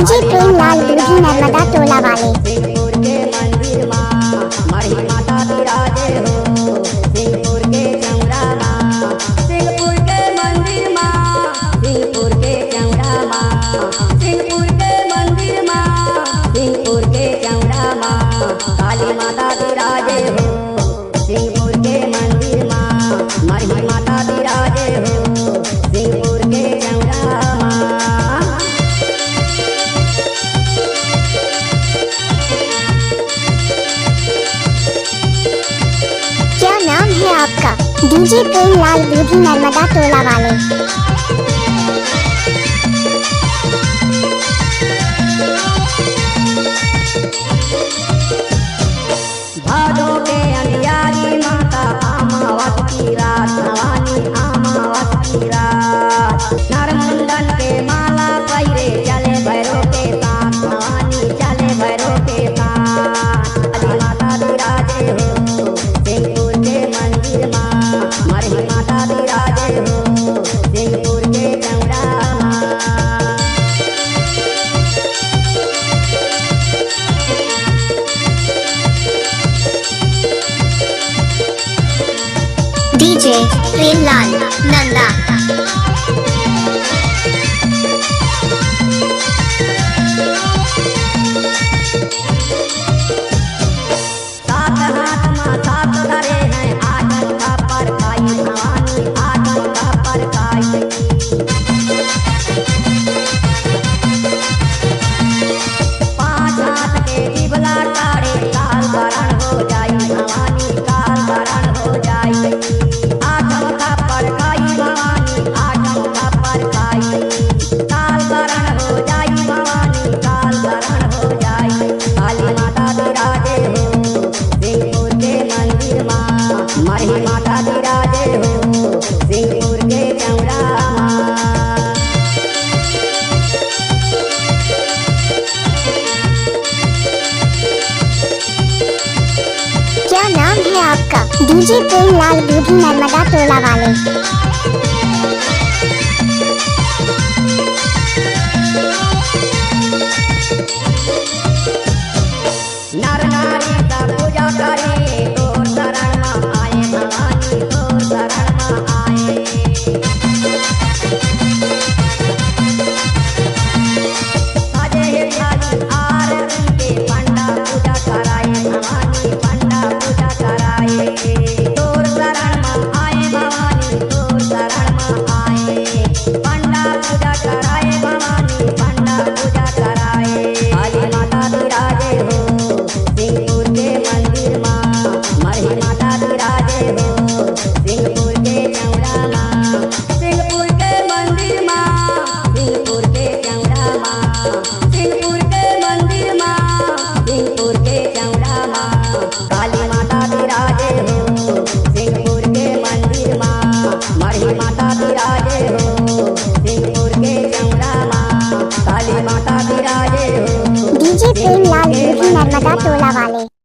DJ Premlal दूधी नर्मदा टोला वाले। सिंहपुर के मंदिर माँ मरही माता विराजे हो। सिंहपुर के चौरा माँ, सिंहपुर के मंदिर माँ, सिंहपुर के चौरा माँ, सिंहपुर के मंदिर माँ, सिंहपुर के चौरा माँ, काली माता विराजे हो। सिंहपुर के मंदिर माँ मरही माता विराजे हो। सिंहपुर के चौरा माँ। क्या नाम है आपका? डीजे प्रेमलाल दूधी नर्मदा टोला वाले। भादों के अंधियारी माता अमावस की रात, भवानी अमावस की रात, नरमुंडन के माला पैरे चले भैरव के साथ, भवानी चले भैरव के साथ, काली माता विराजे हो। सिंहपुर के मंदिर माँ मरही माता विराजे हो। सिंहपुर के चौरा माँ। डीजे प्रेमलाल नंदा। सात हाथ माँ सात धरे हैं, आठन का परखाई भवानी, आठन का परखाई। पाँच हाथ के दिबला टाड़े, काल भरण हो जाई भवानी, काल भरण हो जाई। आठन का परखाई भवानी, आठन का परखाई, काल भरण हो जाई भवानी, काल भरण हो जाई। काली माता विराजे हो। सिंहपुर के मंदिर माँ मरही माता विराजे हो। सिंहपुर के चौरा माँ। क्या नाम है आपका? डीजे प्रेमलाल दूधी नर्मदा टोला वाले।